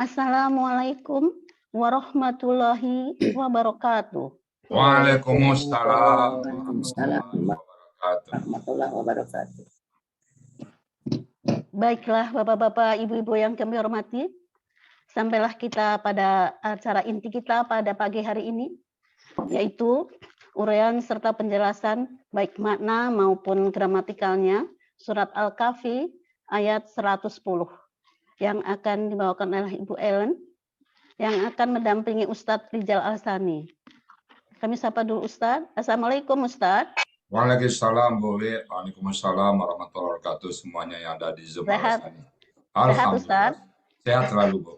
Assalamualaikum warahmatullahi wabarakatuh. Waalaikumsalam warahmatullahi wabarakatuh. Baiklah Bapak-bapak, Ibu-ibu yang kami hormati, sampailah kita pada acara inti kita pada pagi hari ini, yaitu uraian serta penjelasan baik makna maupun gramatikalnya surat Al-Kahfi ayat 110 yang akan dibawakan oleh Ibu Ellen yang akan mendampingi Ustadz Rizal Alsani. Kami sapa dulu Ustadz. Assalamualaikum Ustadz. Waalaikumsalam, Bu Wi. Waalaikumsalam warahmatullahi wabarakatuh semuanya yang ada di Zoom. Sehat. Alhamdulillah. Sehat Ustadz. Sehat selalu, Bu.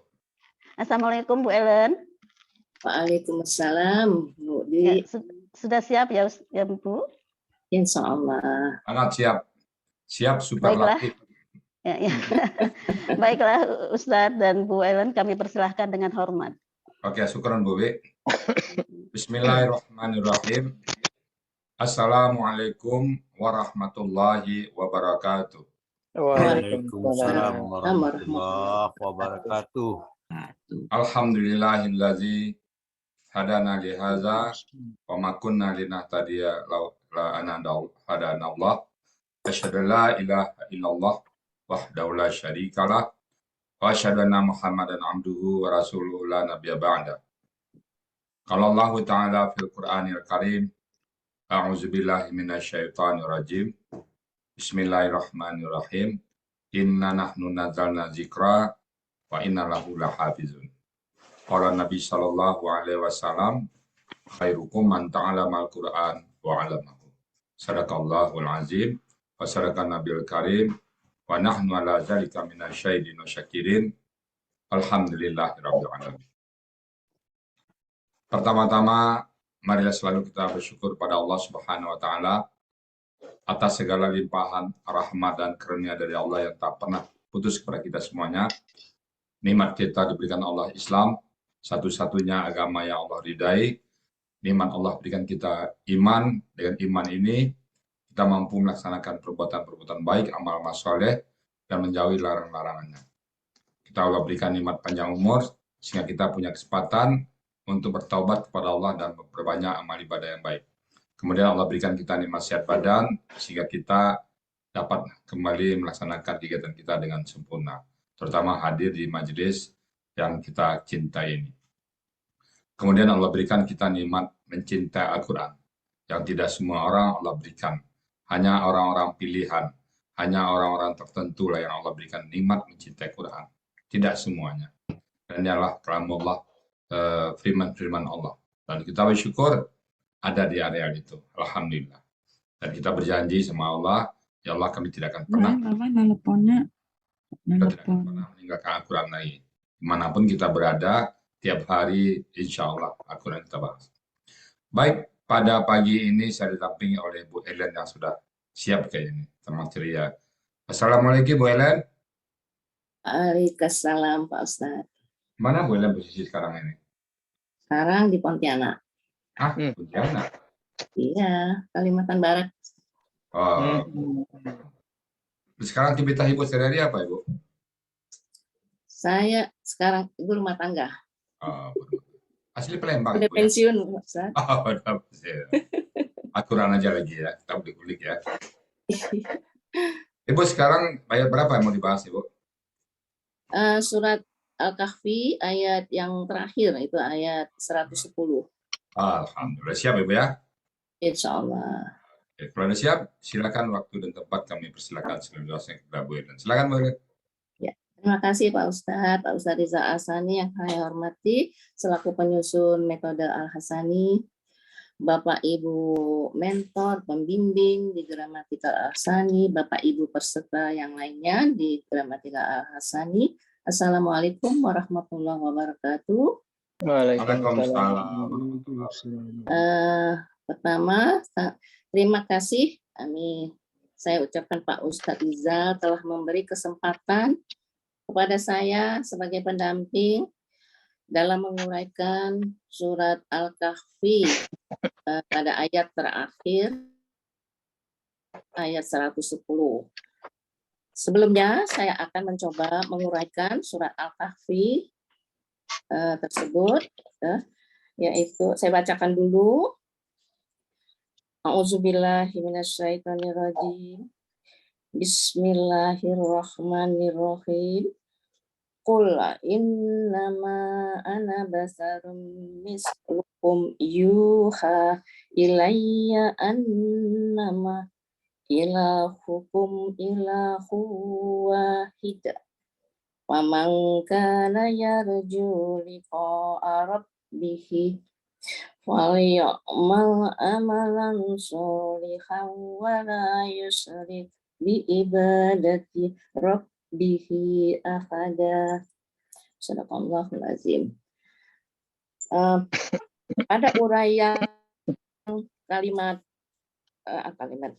Assalamualaikum Bu Ellen. Waalaikumsalam, Bu Ya, Di. sudah siap ya Bu? Insya Allah. Sangat siap. Siap superlatif. Ya. Baiklah Ustadz dan Bu Ellen, kami persilahkan dengan hormat. Oke, syukran Bu Wi. Bismillahirrahmanirrahim. Assalamualaikum warahmatullahi wabarakatuh. Waalaikumsalam warahmatullahi wabarakatuh. Alhamdulillahillazi hadana lihaza wa ma kunna linahtadiya la hadana Allah. Asyhadu la ilaha illallah wahdahu la syarikalah wa asyhadu anna Muhammadan abduhu wa rasuluhu la nabiyya ba'da. Qala Allah Ta'ala fil Qur'anil Karim, a'udzubillahi minasyaitonir rajim. Bismillahirrahmanirrahim. Inna nahnu nazzalna dzikra wa inna lahu lahafizun. Qala Nabi sallallahu alaihi wasallam, khairukum man ta'allama al-Qur'an wa 'allamahu. Sadaqallahul azim wa sadaqan nabiyul karim wa nahnu ala dzalika minasyahidin wa syakirin. Alhamdulillahirabbil alamin. Pertama-tama, marilah selalu kita bersyukur pada Allah Subhanahu wa taala atas segala limpahan rahmat dan karunia dari Allah yang tak pernah putus kepada kita semuanya. Nikmat kita diberikan Allah Islam, satu-satunya agama yang Allah ridai. Nikmat Allah berikan kita iman. Dengan iman ini kita mampu melaksanakan perbuatan-perbuatan baik, amal-amal soleh, dan menjauhi larang-larangannya. Kita Allah berikan nikmat panjang umur sehingga kita punya kesempatan untuk bertaubat kepada Allah dan berbanyak amal ibadah yang baik. Kemudian Allah berikan kita nikmat sehat badan sehingga kita dapat kembali melaksanakan kegiatan kita dengan sempurna, terutama hadir di majelis yang kita cintai ini. Kemudian Allah berikan kita nikmat mencintai Al-Quran, yang tidak semua orang Allah berikan. Hanya orang-orang pilihan, hanya orang-orang tertentu lah yang Allah berikan nikmat mencintai Quran. Tidak semuanya. Dan ini adalah kalamullah, firman-firman Allah. Dan kita bersyukur ada di area itu. Alhamdulillah. Dan kita berjanji sama Allah, ya Allah kami tidak akan pernah meninggalkan Al-Quran lagi. Dimanapun kita berada, tiap hari insya Allah Al-Quran kita bahas. Baik, pada pagi ini saya didampingi oleh Bu Ellen yang sudah siap kayak ini, teman ceria. Assalamualaikum Bu Ellen. Waalaikumsalam Pak Ustadz. Mana Bu Ellen posisi sekarang ini? Sekarang di Pontianak. Pontianak? Iya, Kalimantan Barat. Oh. Sekarang aktivitas Ibu sehari-hari apa Ibu? Saya sekarang ibu rumah tangga. Oh, asli Palembang. Udah pensiun, Ustaz. Oh, udah pensiun. Akuran aja lagi ya, kita kulik ya. Ibu sekarang ayat berapa yang mau dibahas Ibu? Surat Al-Kahfi ayat yang terakhir, itu ayat 110. Alhamdulillah, siap Ibu ya? Insya Allah. Oke, kalau sudah siap, silakan waktu dan tempat kami persilakan sebelum dosen kepada Bu Ellen. Silakan Bu Ellen. Terima kasih Pak Ustadz Rizal Alsani yang saya hormati, selaku penyusun metode Al-Hasani, Bapak Ibu mentor, pembimbing di Gramatikal Al-Hasani, Bapak Ibu peserta yang lainnya di Gramatikal Al-Hasani. Assalamualaikum warahmatullahi wabarakatuh. Waalaikumsalam. Pertama, terima kasih saya ucapkan Pak Ustadz Rizal telah memberi kesempatan kepada saya sebagai pendamping dalam menguraikan surat Al-Kahfi pada ayat terakhir, ayat 110. Sebelumnya saya akan mencoba menguraikan surat Al-Kahfi tersebut, yaitu saya bacakan dulu. A'udzubillahiminasyaitonirrajim. Bismillahirrahmanirrahim. Qul innama ana basarum mislukum yuha ilayya annama ilahukum ilahu wahid. Wa man kana yarju liqa'a rabbih falyamal amalan sholihan wa la yusyrik bi ibadati rabbihi ahada. Sadaqallahul azim. Pada uraian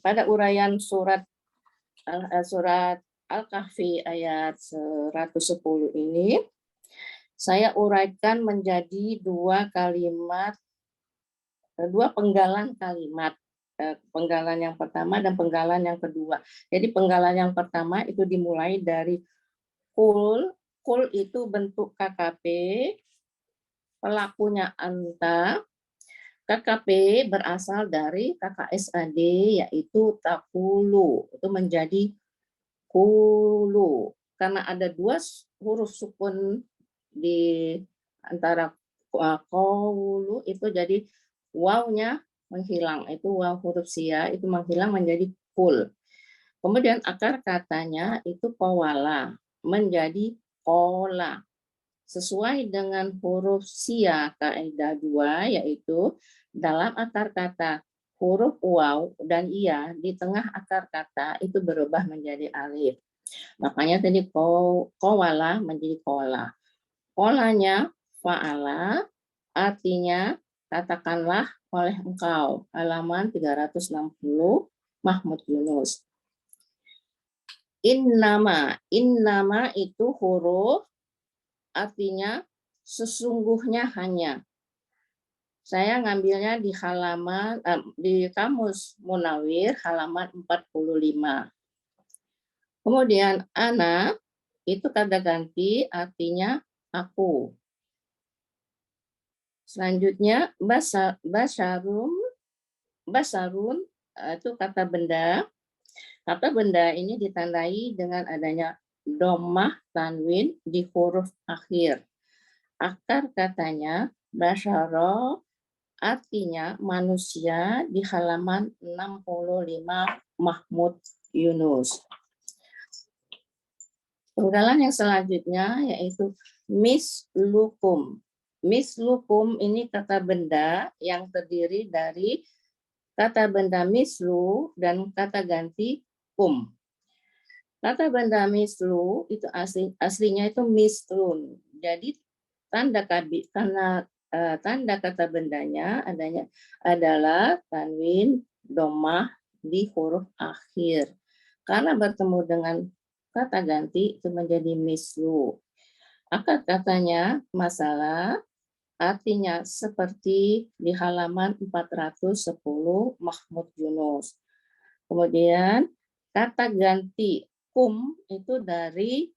pada uraian surat Al-Kahfi ayat 110 ini, saya uraikan menjadi dua penggalan kalimat. Penggalan yang pertama dan penggalan yang kedua. Jadi penggalan yang pertama itu dimulai dari kul. Kul itu bentuk KKP, pelakunya anta. KKP berasal dari KKSAD, yaitu takulu. Itu menjadi kulu. Karena ada dua huruf sukun di antara kulu, itu jadi wawnya menghilang. Itu waw huruf sia, itu menghilang menjadi kul. Kemudian akar katanya itu kowala, menjadi kola. Sesuai dengan huruf sia kaidah 2, yaitu dalam akar kata huruf waw dan iya di tengah akar kata itu berubah menjadi alif. Makanya tadi kowala menjadi kola. Kolanya fa'ala, artinya katakanlah oleh engkau. Halaman 360 Mahmud Yunus. Innama itu huruf artinya sesungguhnya hanya. Saya ngambilnya di halaman di Kamus Munawir halaman 45. Kemudian ana itu kata ganti artinya aku. Selanjutnya basarun itu kata benda. Kata benda ini ditandai dengan adanya dhammah tanwin di huruf akhir. Akar katanya basyara artinya manusia di halaman 65 Mahmud Yunus. Penggalan yang selanjutnya yaitu mislukum. Mislukum ini kata benda yang terdiri dari kata benda mislu dan kata ganti kum. Kata benda mislu itu aslinya itu mislun. Jadi tanda kata bendanya adalah tanwin dhammah di huruf akhir. Karena bertemu dengan kata ganti itu menjadi mislu. Akar katanya masalah, artinya seperti di halaman 410 Mahmud Yunus. Kemudian kata ganti kum itu dari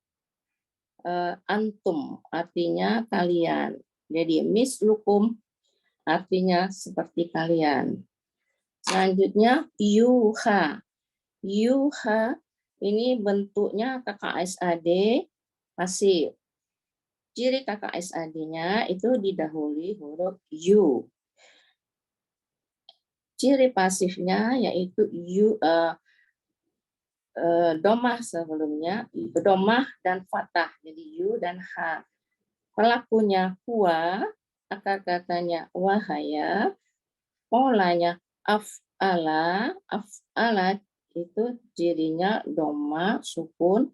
antum, artinya kalian. Jadi mislukum artinya seperti kalian. Selanjutnya yuha. Yuha ini bentuknya KKSAD pasif. Ciri KKSAD-nya itu didahului huruf U. Ciri pasifnya yaitu dhammah sebelumnya, dhammah dan fathah, jadi U dan H. Pelakunya huwa, akar katanya wahaya, polanya af'ala itu cirinya dhammah, sukun,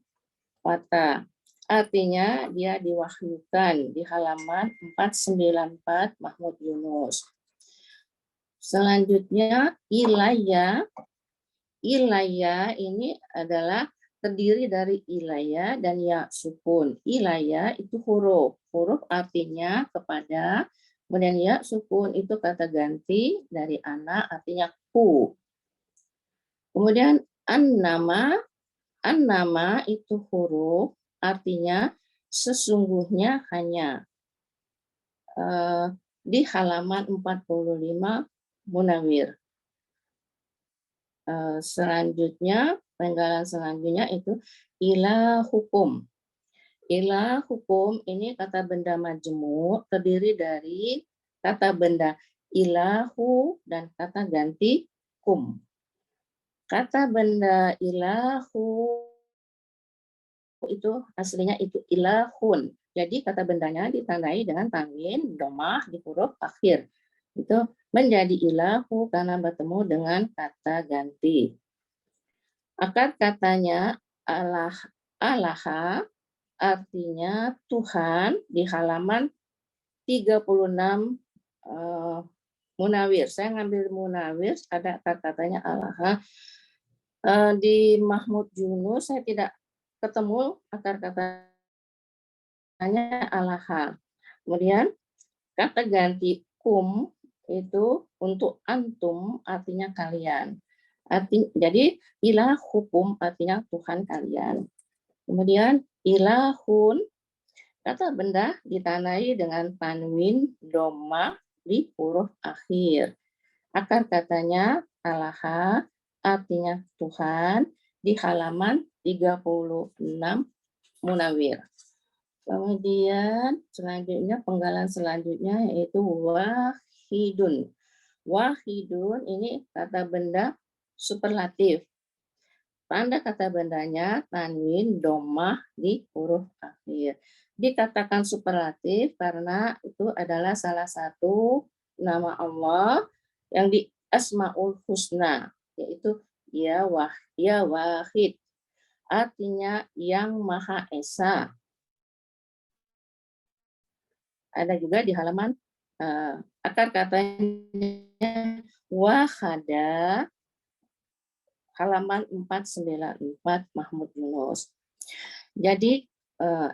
fathah. Artinya dia diwahyukan di halaman 494 Mahmud Yunus. Selanjutnya ilayya. Ilayya ini adalah terdiri dari ilayya dan ya sukun. Ilayya itu huruf. Huruf artinya kepada, kemudian ya sukun itu kata ganti dari ana artinya ku. Kemudian an-nama itu huruf artinya sesungguhnya hanya. di halaman 45 Munawir. Selanjutnya, penggalan selanjutnya itu ilah hukum. Ilah hukum ini kata benda majmuk terdiri dari kata benda ilahu dan kata ganti kum. Kata benda ilahu itu aslinya itu ilahun. Jadi kata bendanya ditandai dengan tanwin, domah di huruf akhir. Itu menjadi ilahu karena bertemu dengan kata ganti. Akar katanya alaha artinya Tuhan di halaman 36 Munawir. Saya ngambil Munawir, ada akar katanya alaha. Di Mahmud Yunus saya tidak ketemu akar katanya alaha. Kemudian kata ganti kum itu untuk antum artinya kalian. Jadi ilah hukum artinya Tuhan kalian. Kemudian ilahun kata benda ditandai dengan tanwin domah di huruf akhir. Akar katanya alaha artinya Tuhan di halaman 36 Munawir. Kemudian selanjutnya penggalan selanjutnya yaitu wahidun. Wahidun ini kata benda superlatif. Tanda kata bendanya tanwin domah di huruf akhir. Dikatakan superlatif karena itu adalah salah satu nama Allah yang di Asmaul Husna, yaitu ya Wahid. Artinya yang Maha Esa. Ada juga di halaman akar katanya wahada halaman 494 Mahmud Yunus. Jadi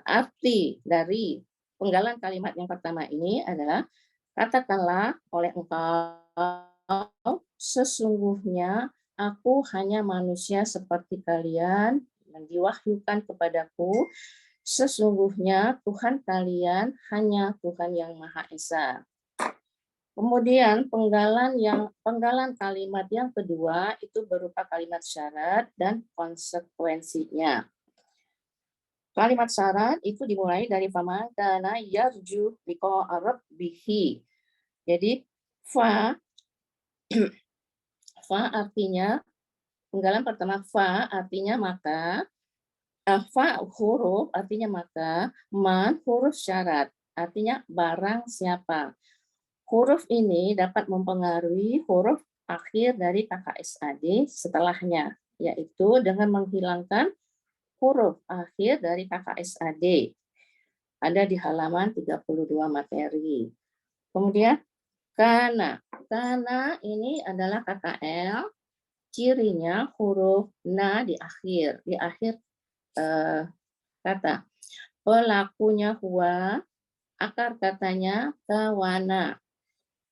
arti dari penggalan kalimat yang pertama ini adalah katakanlah oleh engkau sesungguhnya aku hanya manusia seperti kalian yang diwahyukan kepadaku. Sesungguhnya Tuhan kalian hanya Tuhan yang Maha Esa. Kemudian penggalan kalimat yang kedua itu berupa kalimat syarat dan konsekuensinya. Kalimat syarat itu dimulai dari faman kana yarju liqa rabbih. Jadi fa artinya penggalan pertama fa artinya maka, fa huruf artinya maka, man huruf syarat artinya barang siapa. Huruf ini dapat mempengaruhi huruf akhir dari KKSAD setelahnya, yaitu dengan menghilangkan huruf akhir dari KKSAD. Ada di halaman 32 materi. Kemudian kana. Kana ini adalah KKL, cirinya huruf na di akhir kata. Pelakunya huwa, akar katanya kawana.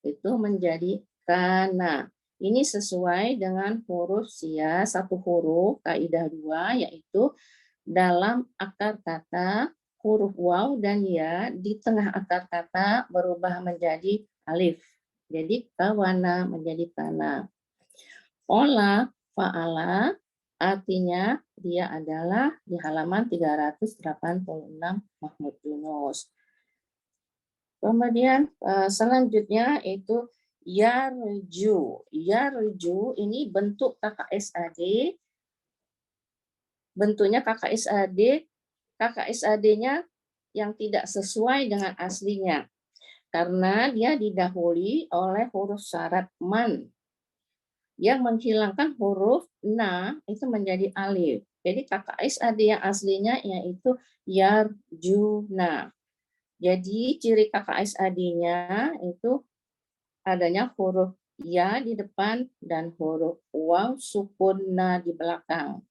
Itu menjadi kana. Ini sesuai dengan huruf sia, satu huruf, kaidah 2, yaitu dalam akar kata huruf waw dan ya di tengah akar kata berubah menjadi alif. Jadi kawana menjadi kana. Ola, fa'ala, artinya dia adalah di halaman 386 Mahmud Yunus. Kemudian selanjutnya itu yarju. Yarju ini bentuk KKSAD. Bentuknya KKSAD-nya yang tidak sesuai dengan aslinya. Karena dia didahului oleh huruf syarat man. Yang menghilangkan huruf na itu menjadi alif. Jadi KKSAD yang aslinya yaitu yarjuna. Jadi ciri KKSAD-nya itu adanya huruf ya di depan dan huruf waw sukun na di belakang.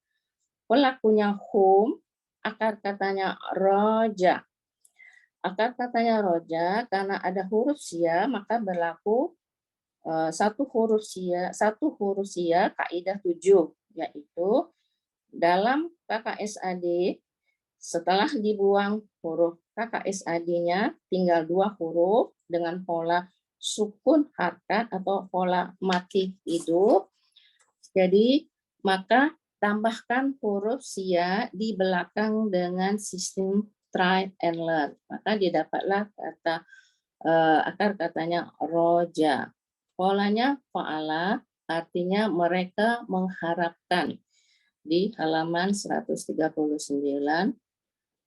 Pelakunya hum, akar katanya roja. Akar katanya roja karena ada huruf sia maka berlaku satu huruf sia kaidah 7, yaitu dalam KKSAD setelah dibuang huruf KKSAD-nya tinggal 2 huruf, dengan pola sukun harkat atau pola mati hidup. Jadi maka tambahkan huruf sia di belakang dengan sistem try and learn. Maka didapatlah kata akar katanya roja. Polanya fa'ala, artinya mereka mengharapkan, di halaman 139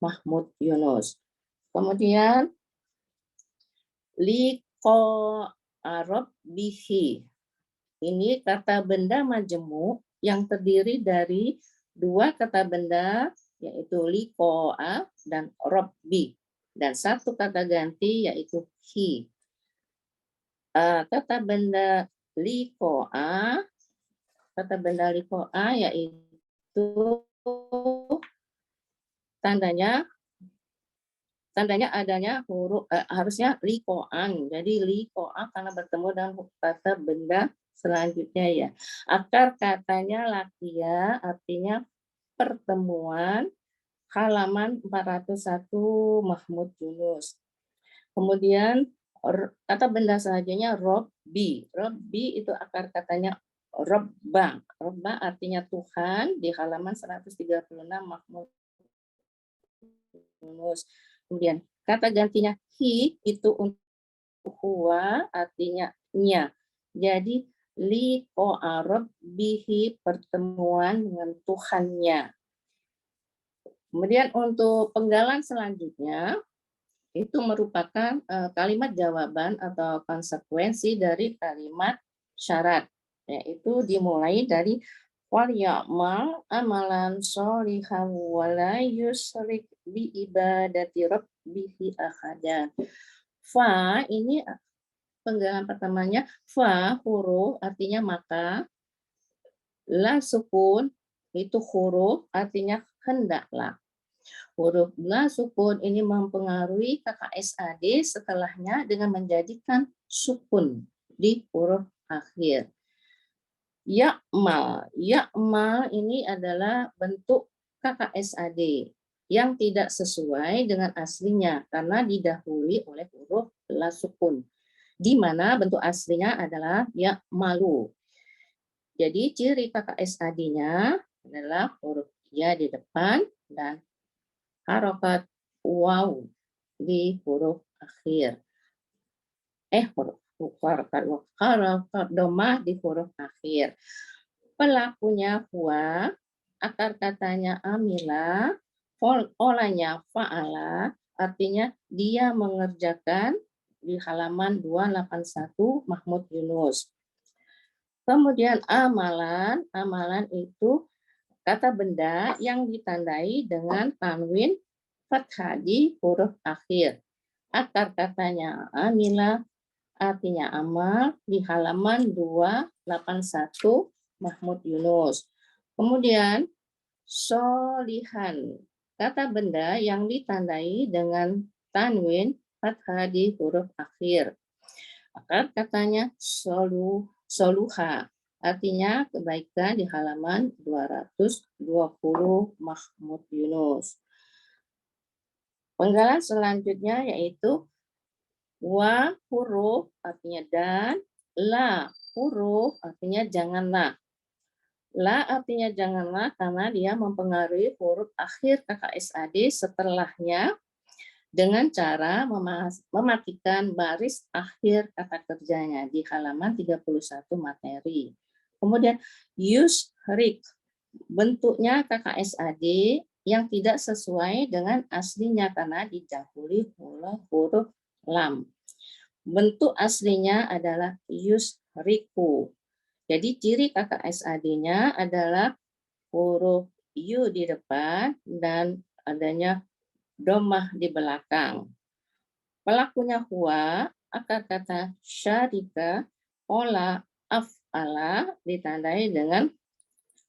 Mahmud Yunus. Kemudian liko arab bihi. Ini kata benda majemuk yang terdiri dari dua kata benda, yaitu likoa dan robbi, dan satu kata ganti yaitu hi. Kata benda likoa yaitu tandanya adanya huruf harusnya likoan. Jadi likoa karena bertemu dengan kata benda selanjutnya ya. Akar katanya lakia, artinya pertemuan, halaman 401 Mahmud Yunus. Kemudian kata benda selanjutnya robbi. Robbi itu akar katanya robba. Robba artinya Tuhan, di halaman 136 Mahmud Yunus. Kemudian kata gantinya hi itu untuk huwa, artinya nya. Jadi liko arab bihi, pertemuan dengan Tuhannya. Kemudian untuk penggalan selanjutnya itu merupakan kalimat jawaban atau konsekuensi dari kalimat syarat, yaitu dimulai dari wal ya'mal amalan sholihan wa la yusyrik bi ibadati rabbihi ahadan. Fa ini penggalan pertamanya, fa huruf artinya maka, la sukun itu huruf artinya hendaklah. Huruf la sukun ini mempengaruhi KKSAD setelahnya dengan menjadikan sukun di huruf akhir. Ya'mal ini adalah bentuk KKSAD yang tidak sesuai dengan aslinya karena didahului oleh huruf la sukun, di mana bentuk aslinya adalah ya'malu. Jadi ciri KKSAD-nya adalah huruf ya di depan dan harokat waw di huruf akhir. Harokat domah di huruf akhir. Pelakunya huwa, akar katanya amila, polanya fa'ala, artinya dia mengerjakan, di halaman 281 Mahmud Yunus. Kemudian amalan itu kata benda yang ditandai dengan tanwin fathah di huruf akhir. Akar katanya amila, artinya amal, di halaman 281 Mahmud Yunus. Kemudian solihan, kata benda yang ditandai dengan tanwin fathah di huruf akhir. Akar katanya soluha, artinya kebaikan, di halaman 220 Mahmud Yunus. Penggalan selanjutnya yaitu wa huruf artinya dan, la huruf artinya janganlah. La artinya janganlah karena dia mempengaruhi huruf akhir KKSAD setelahnya dengan cara mematikan baris akhir kata kerjanya di halaman 31 materi. Kemudian yusrik, bentuknya KKSAD yang tidak sesuai dengan aslinya karena didahului oleh huruf lam. Bentuk aslinya adalah yusriku. Jadi ciri KKSAD-nya adalah huruf yu di depan dan adanya domah di belakang. Pelakunya huwa, akar kata syarika, pola af'ala ditandai dengan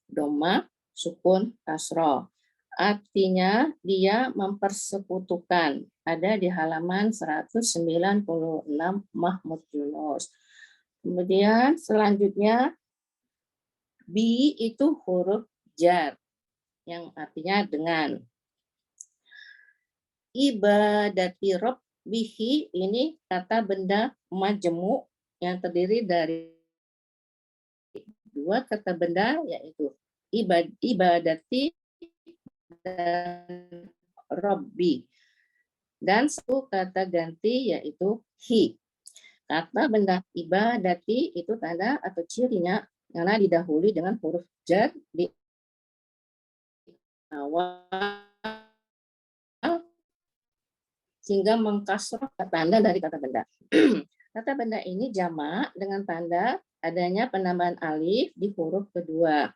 domah sukun kasroh. Artinya dia mempersekutukan. Ada di halaman 196 Mahmud Yunus. Kemudian selanjutnya bi itu huruf jar yang artinya dengan. Ibadati bihi ini kata benda majmu yang terdiri dari dua kata benda, yaitu ibadati dan Robbi, dan satu kata ganti yaitu hi. Kata benda ibadati itu tanda atau cirinya karena didahului dengan huruf jar di awal sehingga mengkasrah tanda dari kata benda. Kata benda ini jamak dengan tanda adanya penambahan alif di huruf kedua.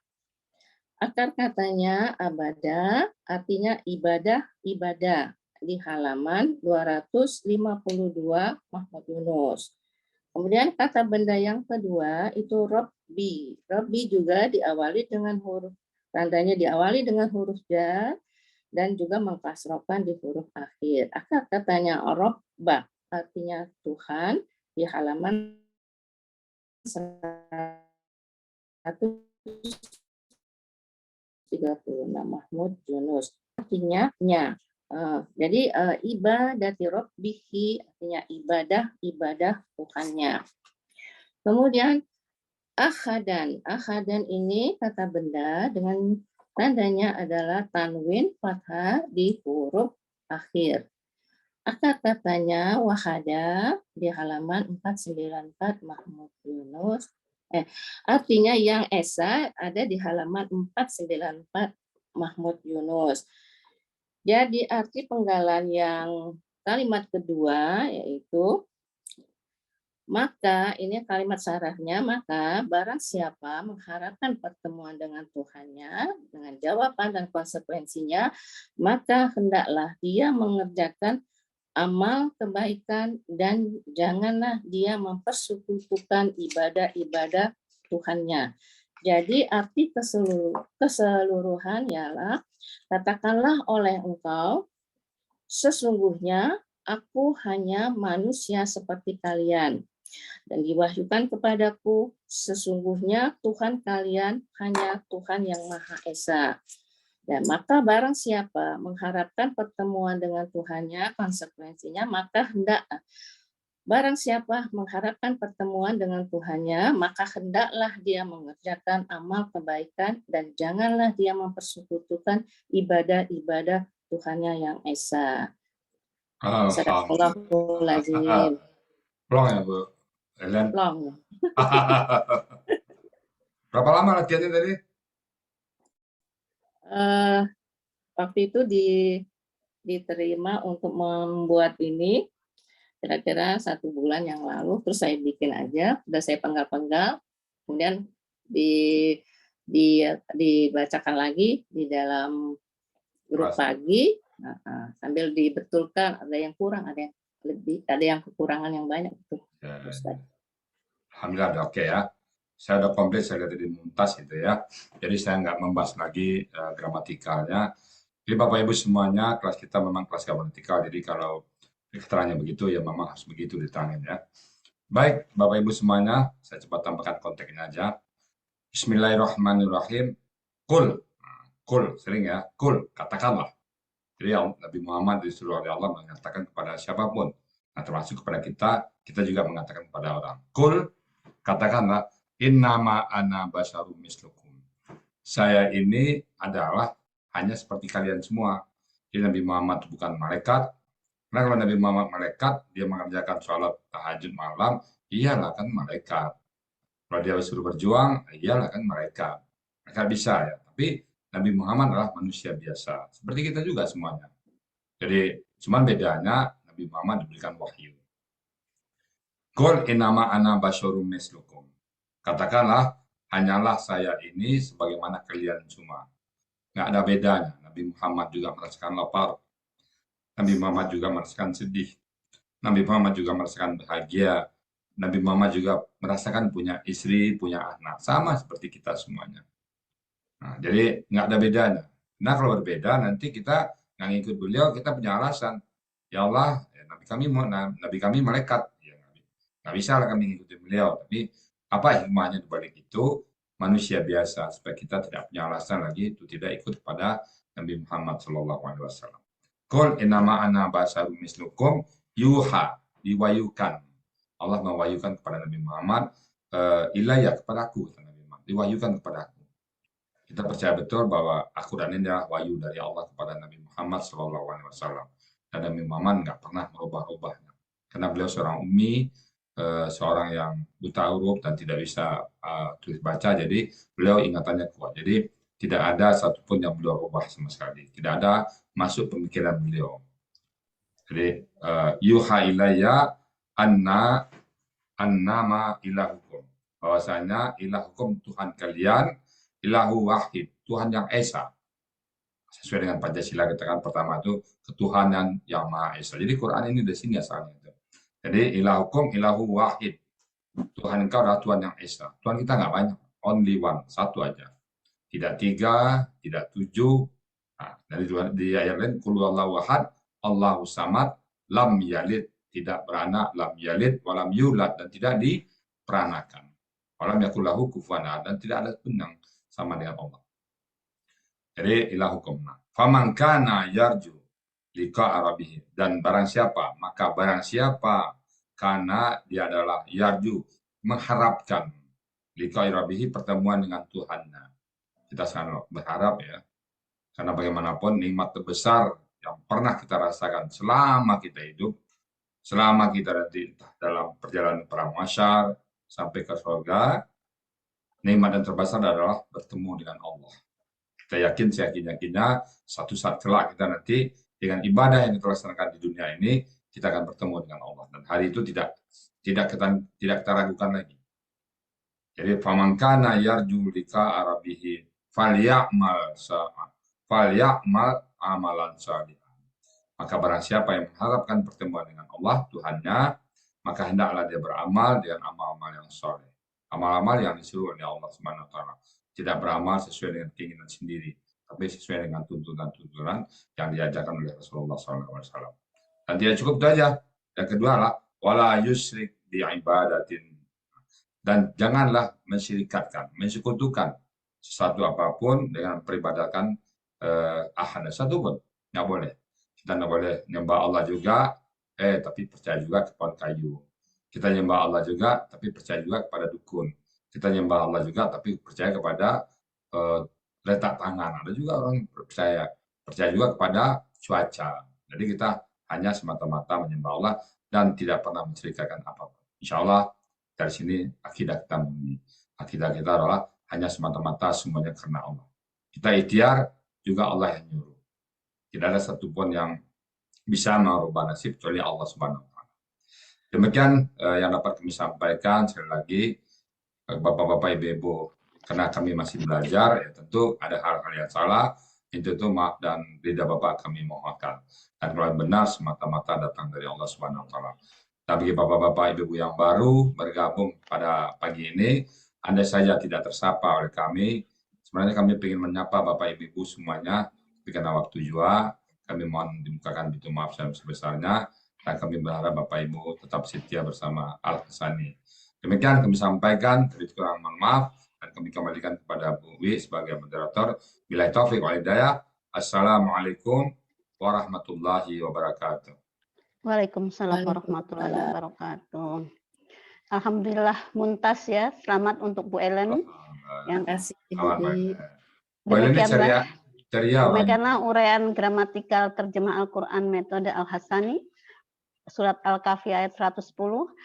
Akar katanya abada, artinya ibadah di halaman 252 Mahmud Yunus. Kemudian kata benda yang kedua itu Robbi. Robbi juga diawali dengan huruf, tandanya diawali dengan huruf jar dan juga mengkasrohkan di huruf akhir. Akar katanya Robba, artinya Tuhan, di halaman 136 Mahmud Yunus. Artinya nya. Jadi ibadati Rabbihi artinya ibadah Tuhannya. Kemudian akhadan ini kata benda dengan tandanya adalah tanwin fathah di huruf akhir. Akar katanya wahada di halaman 494 Mahmud Yunus. Artinya yang esa ada di halaman 494 Mahmud Yunus. Jadi arti penggalan yang kalimat kedua yaitu maka, ini kalimat sarahnya, maka barang siapa mengharapkan pertemuan dengan Tuhannya dengan jawaban dan konsekuensinya, maka hendaklah dia mengerjakan amal kebaikan dan janganlah dia mempersekutukan ibadah-ibadah Tuhannya. Jadi arti keseluruhan ialah katakanlah oleh engkau, sesungguhnya aku hanya manusia seperti kalian. Dan diwahyukan kepadaku, sesungguhnya Tuhan kalian hanya Tuhan yang Maha Esa. Dan maka barang siapa mengharapkan pertemuan dengan Tuhannya, konsekuensinya maka barang siapa mengharapkan pertemuan dengan Tuhannya, maka hendaklah dia mengerjakan amal kebaikan dan janganlah dia mempersekutukan ibadah-ibadah Tuhannya yang Esa. Sadaqallahul-azim. Plong ya Bu Ellen? Plong. Berapa lama latihannya tadi? Waktu itu diterima untuk membuat ini kira-kira 1 bulan yang lalu, terus saya bikin aja, udah saya penggal-penggal, kemudian dibacakan lagi di dalam grup pagi, sambil dibetulkan ada yang kurang, ada yang lebih, ada yang kekurangan yang banyak itu. Alhamdulillah udah oke ya. Saya udah komplit, saya lihat di Mumtaz gitu ya. Jadi saya nggak membahas lagi gramatikalnya. Jadi Bapak Ibu semuanya, kelas kita memang kelas gramatikal, jadi kalau keterangannya begitu ya memang harus begitu diterangin ya. Baik Bapak Ibu semuanya, saya cepat tambahkan konteksnya aja. Bismillahirrahmanirrahim. Kul, sering ya, kul, katakanlah. Jadi Nabi Muhammad disuruh oleh Allah mengatakan kepada siapapun, nah termasuk kepada kita juga mengatakan kepada orang. Kul, katakanlah, innama ana basyarum mislukum. Saya ini adalah hanya seperti kalian semua. Jadi Nabi Muhammad bukan malaikat. Karena kalau Nabi Muhammad malaikat, dia mengerjakan sholat tahajud malam, iyalah kan malaikat. Kalau dia disuruh berjuang, iyalah kan malaikat. Mereka bisa ya. Tapi Nabi Muhammad adalah manusia biasa. Seperti kita juga semuanya. Jadi cuman bedanya Nabi Muhammad diberikan wahyu. Qul innama ana basyarum mislukum. Katakanlah, hanyalah saya ini sebagaimana kalian semua. Nggak ada bedanya. Nabi Muhammad juga merasakan lapar. Nabi Muhammad juga merasakan sedih. Nabi Muhammad juga merasakan bahagia. Nabi Muhammad juga merasakan punya istri, punya anak. Sama seperti kita semuanya. Nah, jadi nggak ada bedanya. Nah kalau berbeda nanti kita nggak ngikut beliau, kita punya alasan. Ya Allah, ya, Nabi kami malaikat. Ya, nggak bisa lah kami ngikutin beliau. Tapi apa hikmahnya dibalik itu? Manusia biasa, supaya kita tidak punya alasan lagi itu tidak ikut kepada Nabi Muhammad SAW. Qul innama ana basyarum mislukum yuha, diwayukan. Allah mewahyukan kepada Nabi Muhammad, ilayya, kepadaku, kata Nabi Muhammad, diwahyukan kepadaku. Kita percaya betul bahwa Al-Quran ini adalah wahyu dari Allah kepada Nabi Muhammad SAW. Dan Nabi Muhammad nggak pernah merubah-rubahnya. Karena beliau seorang ummi, seorang yang buta huruf dan tidak bisa tulis baca, jadi beliau ingatannya kuat. Jadi tidak ada satupun yang beliau rubah sama sekali. Tidak ada masuk pemikiran beliau. Jadi yuha ilayya annama ilahukum. Bahwasanya ilahukum, Tuhan kalian, ilahu wahid, Tuhan yang esa. Sesuai dengan Pancasila kita kan pertama itu ketuhanan yang Maha Esa. Jadi Quran ini dari sini asalnya. Jadi ilahukum ilahu wahid. Tuhan engkau adalah Tuhan yang esa. Tuhan kita nggak banyak, only one, satu aja. Tidak 3, tidak 7. Nah, di ayat lain, qul huwallahu ahad, Allahu samad, lam yalid, tidak beranak, lam yalid, walam yulad, dan tidak diperanakan. Walam yakul lahu kufuwan ahad, dan tidak ada pun yang sama dengan Allah. Jadi ilahukum. Faman kana yarju liqa rabbih, dan barang siapa, maka barang siapa, karena dia adalah yarju, mengharapkan liqa rabbih, pertemuan dengan Tuhannya. Kita sangat berharap ya, karena bagaimanapun nikmat terbesar yang pernah kita rasakan selama kita hidup, selama kita nanti dalam perjalanan perang mahsyar sampai ke surga, nikmat yang terbesar adalah bertemu dengan Allah. Kita yakin, seyakin-yakinnya, satu saat kelak kita nanti dengan ibadah yang kita laksanakan di dunia ini, kita akan bertemu dengan Allah. Dan hari itu tidak kita ragukan lagi. Jadi faman kana yarju liqa rabbih falyamal amalan shalihan. Maka barang siapa yang mengharapkan pertemuan dengan Allah, Tuhannya, maka hendaklah dia beramal dengan amal-amal yang soleh. Amal-amal yang disuruh oleh Allah Subhanahu wa taala. Tidak beramal sesuai dengan keinginan sendiri, tapi sesuai dengan tuntunan-tuntunan yang diajarkan oleh Rasulullah SAW. Dan tidak cukup itu aja. Yang kedua adalah wala yusyrik bi ibadatin. Dan janganlah mensekutukan sesuatu apapun dengan peribadatan ahad satu pun. Nggak boleh. Kita nggak boleh nyembah Allah juga, tapi percaya juga kepada kayu. Kita nyembah Allah juga, tapi percaya juga kepada dukun. Kita nyembah Allah juga, tapi percaya kepada letak tangan. Ada juga orang percaya juga kepada cuaca. Jadi kita hanya semata-mata menyembah Allah dan tidak pernah menceritakan apapun. Insya Allah dari sini akidah kita murni. Akidah kita adalah hanya semata-mata semuanya karena Allah. Kita ikhtiar juga Allah yang nyuruh. Tidak ada satupun yang bisa merubah nasib kecuali Allah Subhanahu wa taala. Demikian yang dapat kami sampaikan. Sekali lagi, Bapak-bapak, Ibu-ibu, karena kami masih belajar, ya tentu ada hal-hal yang salah, itu maaf dan ridha Bapak kami mohonkan. Dan kalau benar semata-mata datang dari Allah Subhanahu wa taala. Dan bagi Bapak-bapak, Ibu-ibu yang baru bergabung pada pagi ini, andai saja tidak tersapa oleh kami, sebenarnya kami ingin menyapa Bapak Ibu semuanya, tapi karena waktu juga, kami mohon dibukakan pintu maaf sebesar-besarnya, dan kami berharap Bapak Ibu tetap setia bersama Al-Hasani. Demikian kami sampaikan, kurang mohon maaf, dan kami kembalikan kepada Bu Wi sebagai moderator. Billahi taufiq wal hidayah. Assalamualaikum warahmatullahi wabarakatuh. Waalaikumsalam warahmatullahi wabarakatuh. Alhamdulillah muntas ya. Selamat untuk Bu Ellen. Yang kasih Bu Wi. Bu Ellen ceria. Demikianlah uraian gramatikal terjemah Al-Quran metode Al-Hasani. Surat Al-Kahfi ayat 110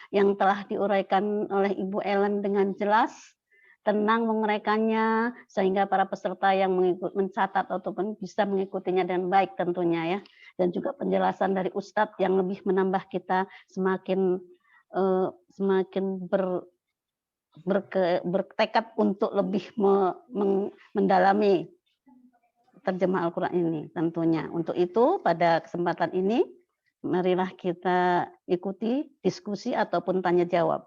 yang telah diuraikan oleh Ibu Ellen dengan jelas, tenang menguraikannya sehingga para peserta yang mencatat ataupun bisa mengikutinya dengan baik tentunya ya. Dan juga penjelasan dari Ustadz yang lebih menambah kita semakin bertekad untuk lebih mendalami terjemah Al-Quran ini tentunya. Untuk itu pada kesempatan ini marilah kita ikuti diskusi ataupun tanya jawab.